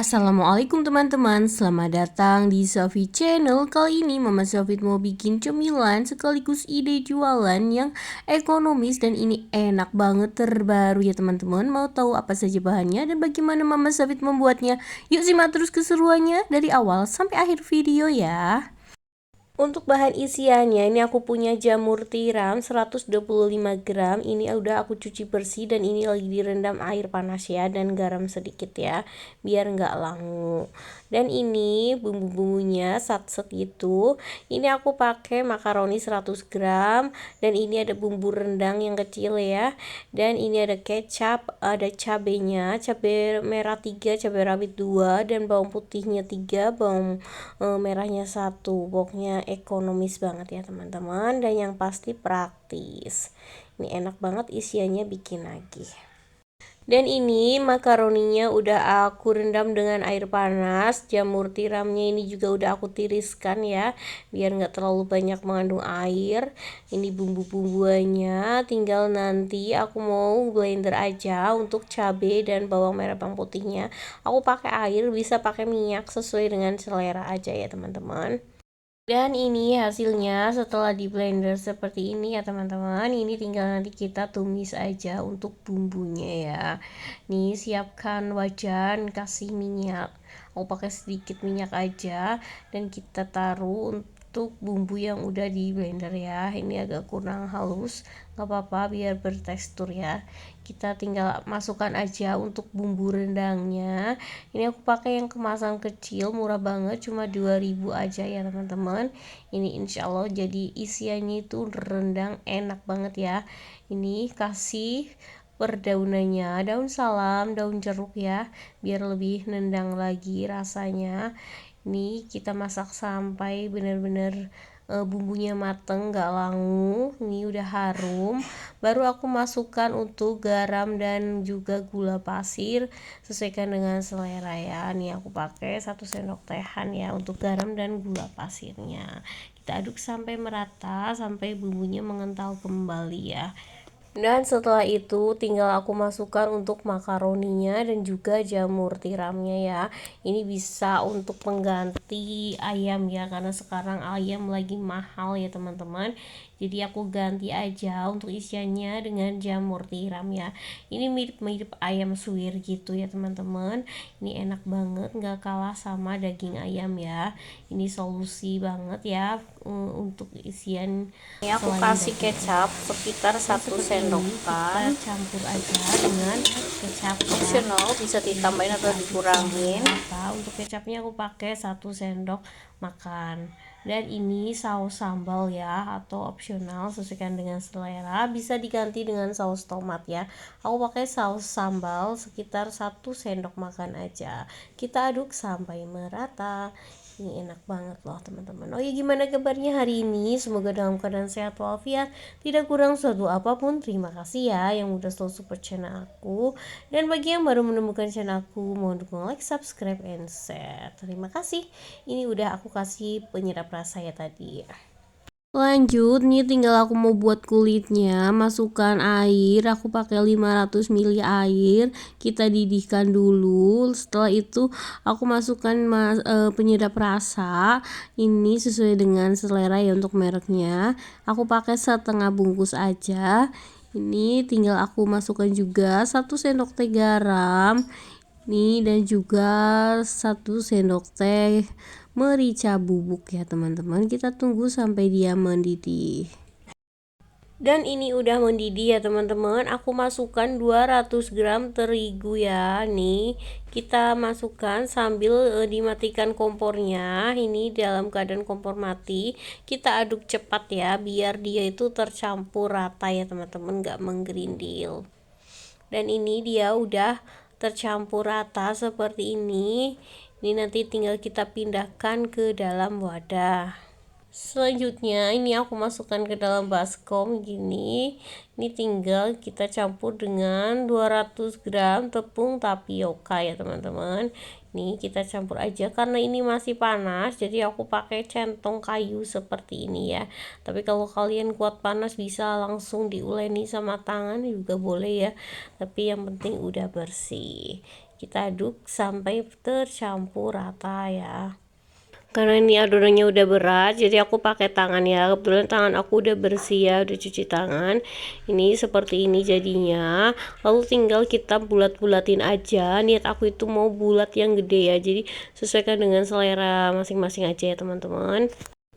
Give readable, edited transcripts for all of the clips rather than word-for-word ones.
Assalamualaikum teman-teman, selamat datang di Sofi Channel. Kali ini Mama Sofi mau bikin cemilan sekaligus ide jualan yang ekonomis dan ini enak banget, terbaru ya teman-teman. Mau tahu apa saja bahannya dan bagaimana Mama Sofi membuatnya? Yuk simak terus keseruannya dari awal sampai akhir video ya. Untuk bahan isiannya ini aku punya jamur tiram 125 gram. Ini udah aku cuci bersih dan ini lagi direndam air panas ya, dan garam sedikit ya biar nggak langu. Dan ini bumbu-bumbunya satset gitu. Ini aku pakai makaroni 100 gram dan ini ada bumbu rendang yang kecil ya. Dan ini ada kecap, ada cabenya, cabai merah 3, cabai rawit 2, dan bawang putihnya 3, bawang merahnya 1. Pokoknya ekonomis banget ya teman-teman, dan yang pasti praktis. Ini enak banget isiannya, bikin lagi. Dan ini makaroninya udah aku rendam dengan air panas. Jamur tiramnya ini juga udah aku tiriskan ya, biar nggak terlalu banyak mengandung air. Ini bumbu-bumbuannya, tinggal nanti aku mau blender aja untuk cabai dan bawang merah, bawang putihnya. Aku pakai air, bisa pakai minyak sesuai dengan selera aja ya teman-teman. Dan ini hasilnya setelah di blender seperti ini ya teman-teman. Ini tinggal nanti kita tumis aja untuk bumbunya ya. Nih, siapkan wajan, kasih minyak. Aku pakai sedikit minyak aja dan kita taruh untuk bumbu yang udah di blender ya. Ini agak kurang halus, nggak apa-apa biar bertekstur ya. Kita tinggal masukkan aja untuk bumbu rendangnya. Ini aku pakai yang kemasan kecil, murah banget, cuma 2000 aja ya teman-teman. Ini insya Allah jadi isiannya itu rendang enak banget ya. Ini kasih perdaunannya, daun salam, daun jeruk ya, biar lebih nendang lagi rasanya. Ini kita masak sampai benar-benar bumbunya mateng, gak langu. Ini udah harum, baru aku masukkan untuk garam dan juga gula pasir, sesuaikan dengan selera ya. Nih aku pakai 1 sendok tehan ya untuk garam dan gula pasirnya. Kita aduk sampai merata, sampai bumbunya mengental kembali ya. Dan setelah itu tinggal aku masukkan untuk makaroninya dan juga jamur tiramnya ya. Ini bisa untuk pengganti ayam ya, karena sekarang ayam lagi mahal ya teman-teman. Jadi aku ganti aja untuk isiannya dengan jamur tiram ya. Ini mirip-mirip ayam suwir gitu ya teman-teman. Ini enak banget, nggak kalah sama daging ayam ya. Ini solusi banget ya untuk isian. Ini aku kasih kecap sekitar 1 sendokan. Kita campur aja dengan kecap opsional, bisa ditambahin atau dikurangin. Untuk kecapnya aku pakai 1 sendok makan. Dan ini saus sambal ya, atau opsional sesuaikan dengan selera, bisa diganti dengan saus tomat ya. Aku pakai saus sambal sekitar 1 sendok makan aja. Kita aduk sampai merata. Ini enak banget loh teman-teman. Oh ya, gimana kabarnya hari ini? Semoga dalam keadaan sehat walafiat, tidak kurang suatu apapun. Terima kasih ya yang udah selalu support channel aku. Dan bagi yang baru menemukan channel aku, mohon dukung like, subscribe, and share. Terima kasih. Ini udah aku kasih penyedap rasa ya tadi. Lanjut nih, tinggal aku mau buat kulitnya. Masukkan air, aku pakai 500 ml air, kita didihkan dulu. Setelah itu aku masukkan penyedap rasa. Ini sesuai dengan selera ya untuk mereknya. Aku pakai setengah bungkus aja. Ini tinggal aku masukkan juga 1 sendok teh garam nih, dan juga 1 sendok teh merica bubuk ya teman-teman. Kita tunggu sampai dia mendidih. Dan ini udah mendidih ya teman-teman. Aku masukkan 200 gram terigu ya. Nih kita masukkan sambil dimatikan kompornya. Ini dalam keadaan kompor mati. Kita aduk cepat ya, biar dia itu tercampur rata ya teman-teman, gak menggerindil. Dan ini dia udah tercampur rata seperti ini. Ini nanti tinggal kita pindahkan ke dalam wadah. Selanjutnya ini aku masukkan ke dalam baskom gini. Ini tinggal kita campur dengan 200 gram tepung tapioka ya teman-teman. Nih kita campur aja, karena ini masih panas jadi aku pakai centong kayu seperti ini ya. Tapi kalau kalian kuat panas bisa langsung diuleni sama tangan juga boleh ya, tapi yang penting udah bersih. kita aduk sampai tercampur rata ya. Karena ini adonannya udah berat, jadi aku pakai tangan ya. Kebetulan tangan aku udah bersih ya, udah cuci tangan. Ini seperti ini jadinya. Lalu tinggal kita bulat-bulatin aja. Niat aku itu mau bulat yang gede ya, jadi sesuaikan dengan selera masing-masing aja ya teman-teman.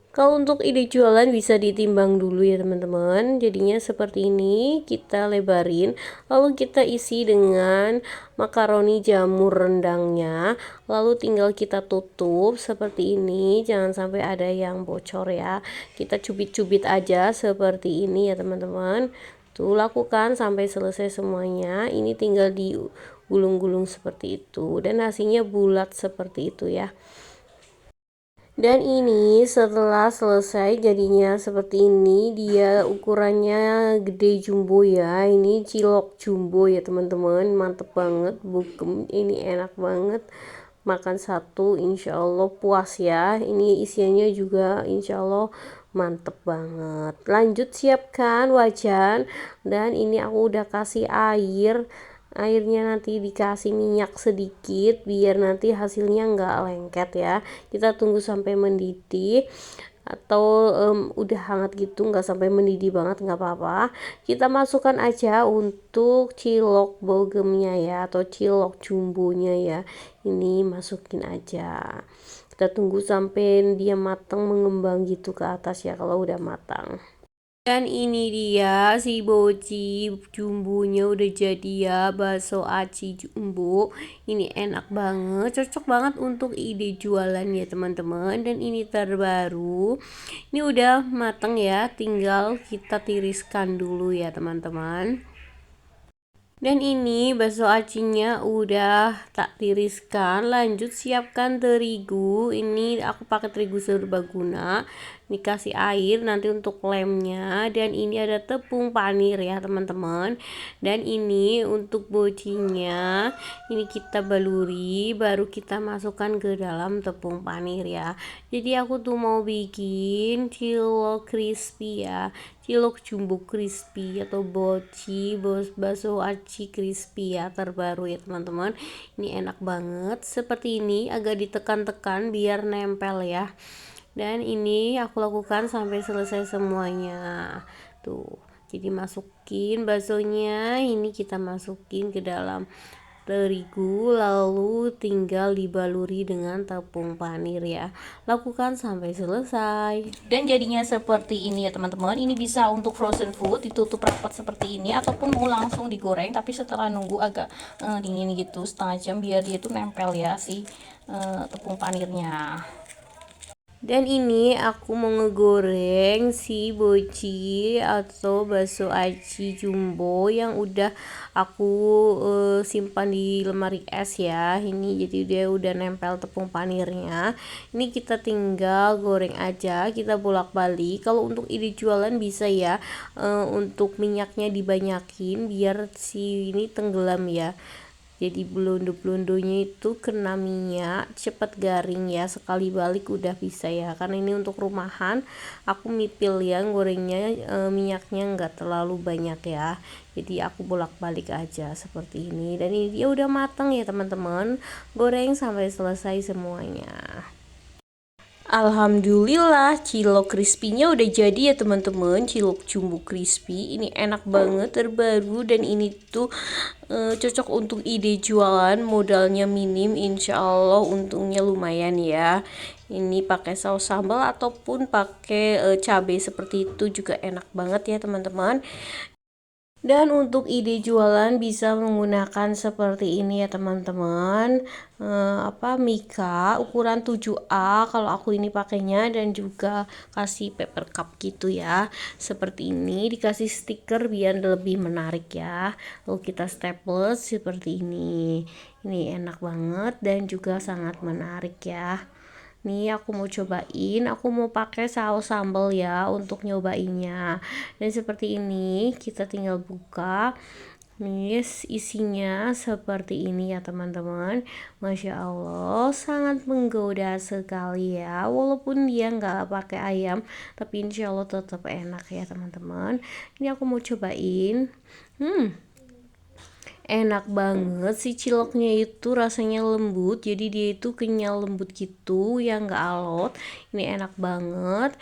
Kalau untuk ide jualan bisa ditimbang dulu ya teman-teman. Jadinya seperti ini, kita lebarin, lalu kita isi dengan makaroni jamur rendangnya. Lalu tinggal kita tutup seperti ini, jangan sampai ada yang bocor ya. Kita cubit-cubit aja seperti ini ya teman-teman. Tuh, lakukan sampai selesai semuanya. Ini tinggal digulung-gulung seperti itu, dan hasilnya bulat seperti itu ya. Dan ini setelah selesai jadinya seperti ini, dia ukurannya gede jumbo ya. Ini cilok jumbo ya teman-teman, mantep banget, bukem, ini enak banget. Makan satu insya Allah puas ya. Ini isiannya juga insya Allah mantep banget. Lanjut siapkan wajan, dan ini aku udah kasih airnya nanti dikasih minyak sedikit biar nanti hasilnya nggak lengket ya. Kita tunggu sampai mendidih, atau udah hangat gitu, nggak sampai mendidih banget nggak apa-apa. Kita masukkan aja untuk cilok bogemnya ya, atau cilok jumbonya ya. Ini masukin aja, kita tunggu sampai dia matang, mengembang gitu ke atas ya kalau udah matang. Dan ini dia si boci jumbonya udah jadi ya, bakso aci jumbo. Ini enak banget, cocok banget untuk ide jualan ya teman-teman. Dan ini terbaru, ini udah mateng ya, tinggal kita tiriskan dulu ya teman-teman. Dan ini bakso acinya udah tak tiriskan. Lanjut siapkan terigu. Ini aku pakai terigu serbaguna. Dikasih air nanti untuk lemnya. Dan ini ada tepung panir ya teman-teman. Dan ini untuk bocinya, ini kita baluri, baru kita masukkan ke dalam tepung panir ya. Jadi aku tuh mau bikin cilok crispy ya, cilok jumbo crispy atau boci bakso aci crispy ya, terbaru ya teman-teman. Ini enak banget, seperti ini agak ditekan-tekan biar nempel ya. Dan ini aku lakukan sampai selesai semuanya tuh. Jadi masukin baksonya, ini kita masukin ke dalam terigu, lalu tinggal dibaluri dengan tepung panir ya. Lakukan sampai selesai. Dan jadinya seperti ini ya teman-teman. Ini bisa untuk frozen food, ditutup rapat seperti ini, ataupun mau langsung digoreng tapi setelah nunggu agak dingin gitu setengah jam biar dia tuh nempel ya si tepung panirnya. Dan ini aku mau ngegoreng si boci atau bakso aci jumbo yang udah aku simpan di lemari es ya. Ini jadi dia udah nempel tepung panirnya. Ini kita tinggal goreng aja, kita bolak-balik. Kalau untuk ide jualan bisa ya, untuk minyaknya dibanyakin biar si ini tenggelam ya. Jadi belondo-belondonya itu kena minyak, cepat garing ya, sekali balik udah bisa ya. Karena ini untuk rumahan, aku mipil ya gorengnya, minyaknya nggak terlalu banyak ya. Jadi aku bolak-balik aja seperti ini. Dan ini dia udah matang ya teman-teman. Goreng sampai selesai semuanya. Alhamdulillah cilok crispy-nya udah jadi ya teman-teman. Cilok jumbo crispy ini enak banget, terbaru, dan ini tuh cocok untuk ide jualan, modalnya minim, insya Allah untungnya lumayan ya. Ini pakai saus sambal ataupun pakai cabai seperti itu juga enak banget ya teman-teman. Dan untuk ide jualan bisa menggunakan seperti ini ya teman-teman, Mika ukuran 7A kalau aku ini pakainya, dan juga kasih paper cup gitu ya, seperti ini, dikasih stiker biar lebih menarik ya. Lalu kita staples seperti ini enak banget dan juga sangat menarik ya. Nih aku mau cobain, aku mau pakai saus sambal ya untuk nyobainnya. Dan seperti ini kita tinggal buka. Nih isinya seperti ini ya teman-teman. Masya Allah sangat menggoda sekali ya. Walaupun dia nggak pakai ayam, tapi insya Allah tetap enak ya teman-teman. Ini aku mau cobain. enak banget si ciloknya itu, rasanya lembut, jadi dia itu kenyal lembut gitu ya, nggak alot. Ini enak banget.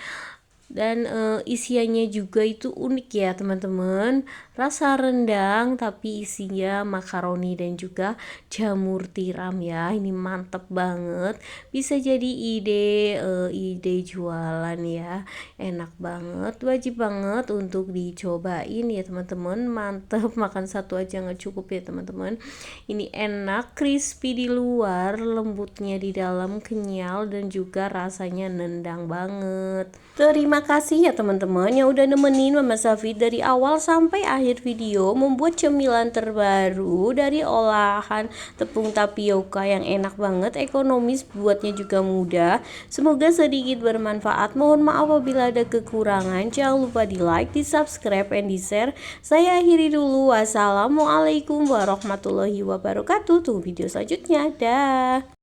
Dan isiannya juga itu unik ya teman-teman, rasa rendang tapi isinya makaroni dan juga jamur tiram ya. Ini mantep banget, bisa jadi ide jualan ya, enak banget, wajib banget untuk dicobain ya teman-teman. Mantep, makan satu aja nggak cukup ya teman-teman. Ini enak, crispy di luar, lembutnya di dalam, kenyal dan juga rasanya nendang banget. Terima kasih ya teman-teman yang udah nemenin Mama Safit dari awal sampai akhir video membuat cemilan terbaru dari olahan tepung tapioka yang enak banget, ekonomis, buatnya juga mudah. Semoga sedikit bermanfaat. Mohon maaf apabila ada kekurangan. Jangan lupa di like, di subscribe, and di share. Saya akhiri dulu. Wassalamualaikum warahmatullahi wabarakatuh. Tunggu video selanjutnya. Dah.